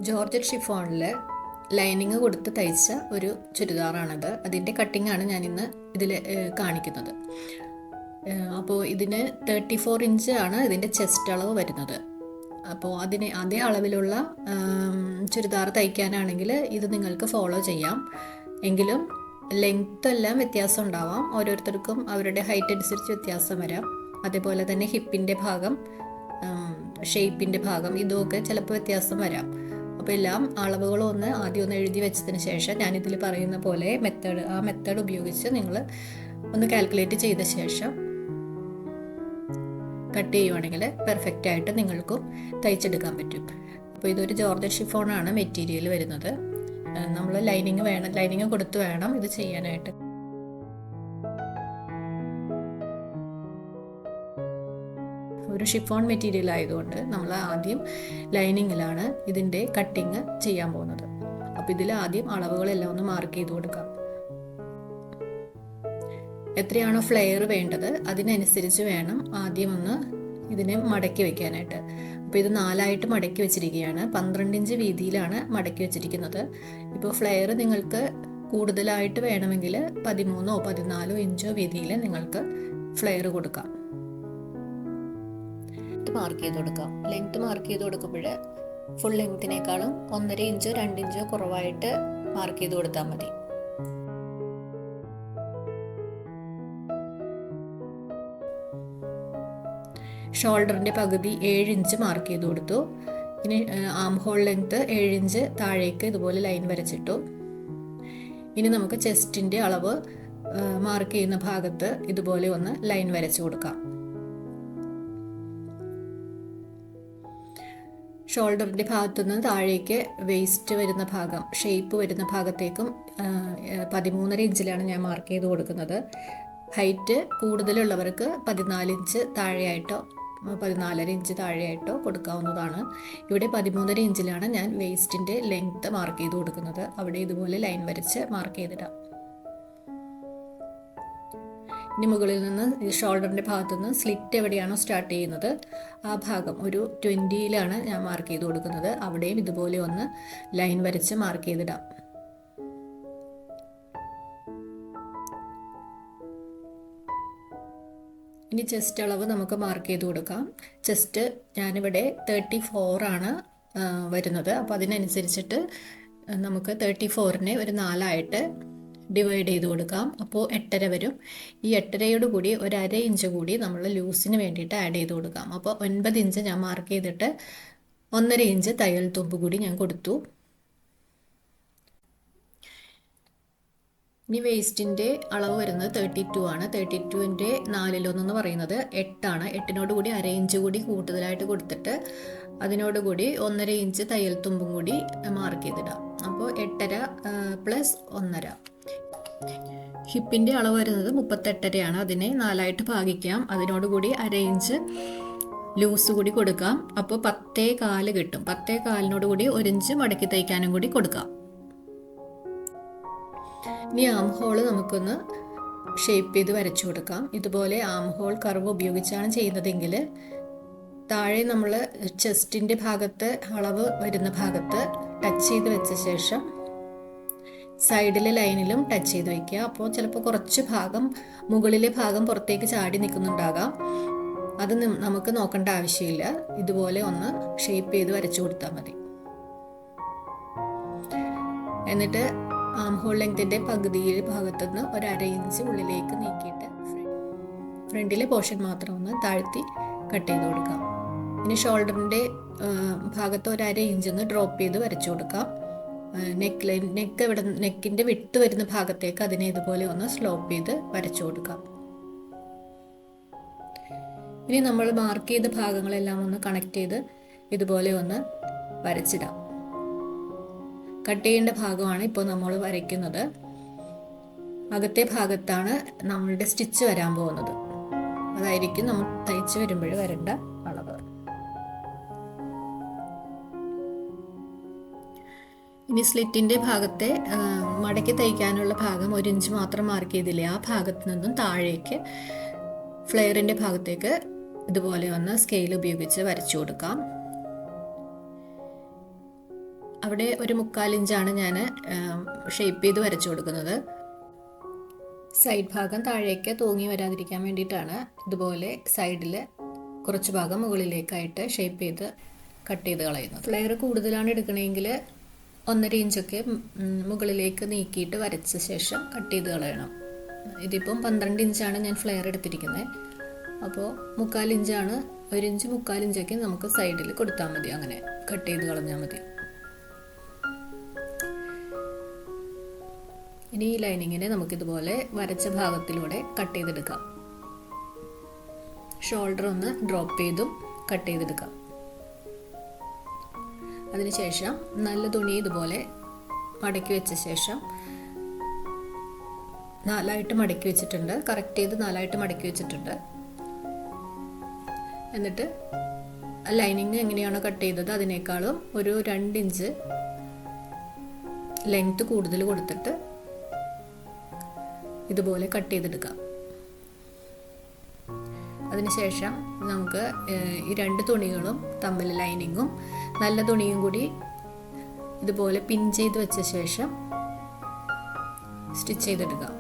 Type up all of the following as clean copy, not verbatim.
Georgette ഷിഫോണിൽ lining കൊടുത്ത് തയ്ച്ച ഒരു ചുരിദാറാണിത്. അതിൻ്റെ കട്ടിങ്ങാണ് ഞാനിന്ന് ഇതിൽ കാണിക്കുന്നത്. അപ്പോൾ ഇതിന് 34 ഇഞ്ച് ആണ് ഇതിൻ്റെ ചെസ്റ്റ് അളവ് വരുന്നത്. അപ്പോൾ അതേ അളവിലുള്ള ചുരിദാർ തയ്ക്കാനാണെങ്കിൽ ഇത് നിങ്ങൾക്ക് ഫോളോ ചെയ്യാം. എങ്കിലും ലെങ്ത് എല്ലാം വ്യത്യാസം ഉണ്ടാവാം. ഓരോരുത്തർക്കും അവരുടെ ഹൈറ്റ് അനുസരിച്ച് വ്യത്യാസം വരാം. അതേപോലെ തന്നെ ഹിപ്പിൻ്റെ ഭാഗം, ഷേപ്പിൻ്റെ ഭാഗം, ഇതൊക്കെ ചിലപ്പോൾ വ്യത്യാസം വരാം. അപ്പോൾ എല്ലാം അളവുകളൊന്ന് ആദ്യം ഒന്ന് എഴുതി വെച്ചതിന് ശേഷം ഞാനിതിൽ പറയുന്ന പോലെ മെത്തേഡ് ഉപയോഗിച്ച് നിങ്ങൾ ഒന്ന് കാൽക്കുലേറ്റ് ചെയ്ത ശേഷം കട്ട് ചെയ്യുവാണെങ്കിൽ പെർഫെക്റ്റ് ആയിട്ട് നിങ്ങൾക്കും തയ്ച്ചെടുക്കാൻ പറ്റും. അപ്പോൾ ഇതൊരു ജോർജറ്റ് ഷിഫോണാണ് മെറ്റീരിയൽ വരുന്നത്. നമ്മൾ ലൈനിങ് കൊടുത്ത് വേണം ഇത് ചെയ്യാനായിട്ട്. ഒരു ഷിഫോൺ മെറ്റീരിയൽ ആയതുകൊണ്ട് നമ്മൾ ആദ്യം ലൈനിങ്ങിലാണ് ഇതിൻ്റെ കട്ടിങ് ചെയ്യാൻ പോകുന്നത്. അപ്പോൾ ഇതിൽ ആദ്യം അളവുകളെല്ലാം ഒന്ന് മാർക്ക് ചെയ്ത് കൊടുക്കാം. എത്രയാണോ ഫ്ലെയർ വേണ്ടത് അതിനനുസരിച്ച് വേണം ആദ്യം ഒന്ന് ഇതിനെ മടക്കി വെക്കാനായിട്ട്. അപ്പോൾ ഇത് 4ആയിട്ട് മടക്കി വെച്ചിരിക്കുകയാണ്. 12 ഇഞ്ച് വീതിയിലാണ് മടക്കി വെച്ചിരിക്കുന്നത്. ഇപ്പോൾ ഫ്ലെയർ നിങ്ങൾക്ക് കൂടുതലായിട്ട് വേണമെങ്കിൽ 13 14 ഇഞ്ചോ വീതിയിൽ നിങ്ങൾക്ക് ഫ്ലെയർ കൊടുക്കാം. മാർക്ക് ചെയ്ത് കൊടുക്കാം. ലെങ്ത് മാർക്ക് ചെയ്ത് കൊടുക്കുമ്പോൾ ഫുൾ ലെങ്ത്തിനേക്കാളും 1.5 ഇഞ്ചോ 2 ഇഞ്ചോ കുറവായിട്ട് മാർക്ക് ചെയ്ത് കൊടുത്താൽ മതി. ഷോൾഡറിൻ്റെ പകുതി 7 ഇഞ്ച് മാർക്ക് ചെയ്ത് കൊടുത്തു. ഇനി ആം ഹോൾ ലെങ്ത്ത് 7 ഇഞ്ച് താഴേക്ക് ഇതുപോലെ ലൈൻ വരച്ചിട്ടു. ഇനി നമുക്ക് ചെസ്റ്റിൻ്റെ അളവ് മാർക്ക് ചെയ്യുന്ന ഭാഗത്ത് ഇതുപോലെ ഒന്ന് ലൈൻ വരച്ചു കൊടുക്കാം. ഷോൾഡറിൻ്റെ ഭാഗത്തുനിന്ന് താഴേക്ക് വേസ്റ്റ് വരുന്ന ഭാഗം, ഷേപ്പ് വരുന്ന ഭാഗത്തേക്കും 13.5 ഇഞ്ചിലാണ് ഞാൻ മാർക്ക് ചെയ്ത് കൊടുക്കുന്നത്. ഹൈറ്റ് കൂടുതലുള്ളവർക്ക് 14 ഇഞ്ച് താഴെയായിട്ടോ 14.5 ഇഞ്ച് താഴെയായിട്ടോ കൊടുക്കാവുന്നതാണ്. ഇവിടെ 13.5 ഇഞ്ചിലാണ് ഞാൻ വേസ്റ്റിൻ്റെ ലെങ്ത്ത് മാർക്ക് ചെയ്ത് കൊടുക്കുന്നത്. അവിടെ ഇതുപോലെ ലൈൻ വരച്ച് മാർക്ക് ചെയ്തിടാം. ഇനി മുകളിൽ നിന്ന് ഷോൾഡറിൻ്റെ ഭാഗത്തു നിന്ന് സ്ലിറ്റ് എവിടെയാണോ സ്റ്റാർട്ട് ചെയ്യുന്നത് ആ ഭാഗം ഒരു 20യിലാണ് ഞാൻ മാർക്ക് ചെയ്ത് കൊടുക്കുന്നത്. അവിടെയും ഇതുപോലെ ഒന്ന് ലൈൻ വരച്ച് മാർക്ക് ചെയ്തിടാം. ഇനി ചെസ്റ്റ് അളവ് നമുക്ക് മാർക്ക് ചെയ്ത് കൊടുക്കാം. ചെസ്റ്റ് ഞാനിവിടെ 34 ആണ് വരുന്നത്. അപ്പോൾ അതിനനുസരിച്ചിട്ട് നമുക്ക് 34നെ ഒരു 4ആയിട്ട് ഡിവൈഡ് ചെയ്ത് കൊടുക്കാം. അപ്പോൾ 8.5 വരും. ഈ 8.5യോട് കൂടി ഒരു 1/2 ഇഞ്ച് കൂടി നമ്മൾ ലൂസിന് വേണ്ടിയിട്ട് ആഡ് ചെയ്ത് കൊടുക്കാം. അപ്പോൾ 9 ഇഞ്ച് ഞാൻ മാർക്ക് ചെയ്തിട്ട് 1.5 ഇഞ്ച് തയ്യൽ തുമ്പ് കൂടി ഞാൻ കൊടുത്തു. ഇനി വേസ്റ്റിൻ്റെ അളവ് വരുന്നത് 32 ആണ്. 32ൻ്റെ 4/1 എന്ന് പറയുന്നത് 8 ആണ്. 8നോട് കൂടി 1/2 ഇഞ്ച് കൂടി കൂടുതലായിട്ട് കൊടുത്തിട്ട് അതിനോടുകൂടി 1.5 ഇഞ്ച് തയ്യൽ തുമ്പും കൂടി മാർക്ക് ചെയ്തിടാം. അപ്പോൾ 8.5 പ്ലസ് 1.5. ഹിപ്പിൻ്റെ അളവ് വരുന്നത് 38.5 ആണ്. അതിനെ 4ആയിട്ട് ഭാഗിക്കാം. അതിനോടുകൂടി 1/2 ഇഞ്ച് ലൂസ് കൂടി കൊടുക്കാം. അപ്പോൾ 10.25 കിട്ടും. 10.25 കൂടി 1 ഇഞ്ച് മടക്കി തയ്ക്കാനും കൂടി കൊടുക്കാം. ഇനി ആം ഹോള് നമുക്കൊന്ന് ഷേപ്പ് ചെയ്ത് വരച്ചു കൊടുക്കാം. ഇതുപോലെ ആം ഹോൾ കർവ് ഉപയോഗിച്ചാണ് ചെയ്യുന്നതെങ്കിൽ താഴെ നമ്മൾ ചെസ്റ്റിൻ്റെ ഭാഗത്ത് അളവ് വരുന്ന ഭാഗത്ത് ടച്ച് ചെയ്ത് വെച്ച ശേഷം സൈഡിലെ ലൈനിലും ടച്ച് ചെയ്ത് വയ്ക്കുക. അപ്പോൾ ചിലപ്പോൾ കുറച്ച് ഭാഗം മുകളിലെ ഭാഗം പുറത്തേക്ക് ചാടി നിൽക്കുന്നുണ്ടാകാം. അത് നമുക്ക് നോക്കേണ്ട ആവശ്യമില്ല. ഇതുപോലെ ഒന്ന് ഷേപ്പ് ചെയ്ത് വരച്ചു കൊടുത്താൽ മതി. എന്നിട്ട് ആം ഹോൾ ലെങ്തിൻ്റെ പകുതിയിലെ ഭാഗത്തുനിന്ന് ഒരു 1/2 ഇഞ്ച് ഉള്ളിലേക്ക് നീക്കിയിട്ട് ഫ്രണ്ടിലെ പോർഷൻ മാത്രം ഒന്ന് താഴ്ത്തി കട്ട് ചെയ്ത് കൊടുക്കാം. ഇനി ഷോൾഡറിൻ്റെ ഭാഗത്ത് ഒരു 1/2 ഇഞ്ച് ഡ്രോപ്പ് ചെയ്ത് വരച്ചു കൊടുക്കാം. നെക്കിൻ്റെ വിട്ട് വരുന്ന ഭാഗത്തേക്ക് അതിനെ ഇതുപോലെ ഒന്ന് സ്ലോപ്പ് ചെയ്ത് വരച്ചു കൊടുക്കാം. ഇനി നമ്മൾ മാർക്ക് ചെയ്ത ഭാഗങ്ങളെല്ലാം ഒന്ന് കണക്ട് ചെയ്ത് ഇതുപോലെ ഒന്ന് വരച്ചിടാം. കട്ട് ചെയ്യേണ്ട ഭാഗമാണ് ഇപ്പോൾ നമ്മൾ വരയ്ക്കുന്നത്. അകത്തെ ഭാഗത്താണ് നമ്മളുടെ സ്റ്റിച്ച് വരാൻ പോകുന്നത്. അതായിരിക്കും നമ്മൾ തയ്ച്ച് വരുമ്പോൾ വരേണ്ട അളവ്. ഇനി സ്ലിറ്റിൻ്റെ ഭാഗത്തെ മടക്കി തയ്ക്കാനുള്ള ഭാഗം 1 ഇഞ്ച് മാത്രം മാർക്ക് ചെയ്തില്ലേ, ആ ഭാഗത്ത് നിന്നും താഴേക്ക് ഫ്ലെയറിൻ്റെ ഭാഗത്തേക്ക് ഇതുപോലെ ഒന്ന് സ്കെയിൽ ഉപയോഗിച്ച് വരച്ചു കൊടുക്കാം. അവിടെ ഒരു 1/4 ഇഞ്ചാണ് ഞാൻ ഷേപ്പ് ചെയ്ത് വരച്ചു കൊടുക്കുന്നത്. സൈഡ് ഭാഗം താഴേക്ക് തൂങ്ങി വരാതിരിക്കാൻ വേണ്ടിയിട്ടാണ് ഇതുപോലെ സൈഡിൽ കുറച്ച് ഭാഗം മുകളിലേക്കായിട്ട് ഷേപ്പ് ചെയ്ത് കട്ട് ചെയ്ത് കളയുന്നത്. ഫ്ലെയർ കൂടുതലാണ് എടുക്കണമെങ്കിൽ 1.5 ഇഞ്ചൊക്കെ മുകളിലേക്ക് നീക്കിയിട്ട് വരച്ച ശേഷം കട്ട് ചെയ്ത് കളയണം. ഇതിപ്പം 12 ഇഞ്ചാണ് ഞാൻ ഫ്ലെയർ എടുത്തിരിക്കുന്നത്. അപ്പോൾ 1/4 ഇഞ്ചാണ്, 1 ഇഞ്ച് 1/4 ഇഞ്ചൊക്കെ നമുക്ക് സൈഡിൽ കൊടുത്താൽ മതി. അങ്ങനെ കട്ട് ചെയ്ത് കളഞ്ഞാൽ മതി. ഇനി ഈ ലൈനിങ്ങിനെ നമുക്കിതുപോലെ വരച്ച ഭാഗത്തിലൂടെ കട്ട് ചെയ്തെടുക്കാം. ഷോൾഡർ ഒന്ന് ഡ്രോപ്പ് ചെയ്തും കട്ട് ചെയ്തെടുക്കാം. അതിനുശേഷം നല്ല തുണി ഇതുപോലെ മടക്കി വെച്ച ശേഷം 4ആയിട്ട് മടക്കി വെച്ചിട്ടുണ്ട്. കറക്റ്റ് ചെയ്ത് 4ആയിട്ട് മടക്കി വെച്ചിട്ടുണ്ട്. എന്നിട്ട് ലൈനിങ് എങ്ങനെയാണോ കട്ട് ചെയ്തത് അതിനേക്കാളും ഒരു 2 ഇഞ്ച് ലെങ്ത് കൂടുതൽ കൊടുത്തിട്ട് ഇതുപോലെ കട്ട് ചെയ്തെടുക്കാം. അതിനുശേഷം നമുക്ക് ഈ 2 തുണികളും തമ്മിൽ ലൈനിങ്ങും നല്ല തുണിയും കൂടി ഇതുപോലെ പിൻ ചെയ്ത് വെച്ച ശേഷം സ്റ്റിച്ച് ചെയ്തെടുക്കാം.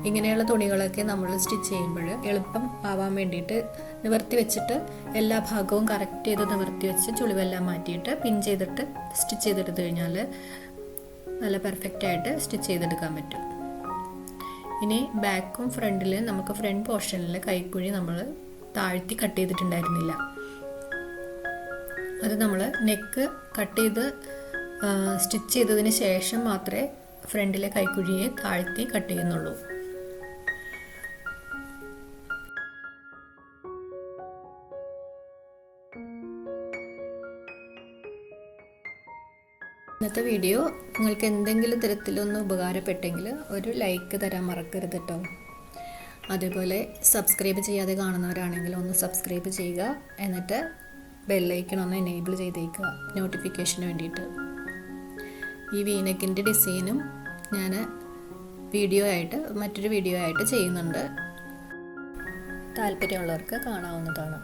ഇങ്ങനെയുള്ള തുണികളൊക്കെ നമ്മൾ സ്റ്റിച്ച് ചെയ്യുമ്പോൾ എളുപ്പം ആവാൻ വേണ്ടിയിട്ട് നിവർത്തി വെച്ചിട്ട് എല്ലാ ഭാഗവും കറക്റ്റ് ചെയ്ത് നിവർത്തി വെച്ച് ചുളിവെല്ലാം മാറ്റിയിട്ട് പിൻ ചെയ്തിട്ട് സ്റ്റിച്ച് ചെയ്തെടുത്തു കഴിഞ്ഞാൽ നല്ല പെർഫെക്റ്റായിട്ട് സ്റ്റിച്ച് ചെയ്തെടുക്കാൻ പറ്റും. ഇനി ബാക്കും ഫ്രണ്ടിലും നമുക്ക് ഫ്രണ്ട് പോർഷനിൽ കൈക്കുഴി നമ്മൾ താഴ്ത്തി കട്ട് ചെയ്തിട്ടുണ്ടായിരുന്നില്ല. അത് നമ്മൾ നെക്ക് കട്ട് ചെയ്ത് സ്റ്റിച്ച് ചെയ്തതിന് ശേഷം മാത്രമേ ഫ്രണ്ടിലെ കൈക്കുഴിയെ താഴ്ത്തി കട്ട് ചെയ്യുന്നുള്ളൂ. ഇന്നത്തെ വീഡിയോ നിങ്ങൾക്ക് എന്തെങ്കിലും തരത്തിലൊന്ന് ഉപകാരപ്പെട്ടെങ്കിൽ ഒരു ലൈക്ക് തരാൻ മറക്കരുത് കേട്ടോ. അതേപോലെ സബ്സ്ക്രൈബ് ചെയ്യാതെ കാണുന്നവരാണെങ്കിൽ ഒന്ന് സബ്സ്ക്രൈബ് ചെയ്യുക. എന്നിട്ട് ബെല്ലൈക്കൺ ഒന്ന് എനേബിൾ ചെയ്തേക്കുക നോട്ടിഫിക്കേഷന് വേണ്ടിയിട്ട്. ഈ വീനെക്കിൻ്റെ ഡിസൈനും ഞാൻ മറ്റൊരു വീഡിയോ ആയിട്ട് ചെയ്യുന്നുണ്ട്. താല്പര്യമുള്ളവർക്ക് കാണാവുന്നതാണ്.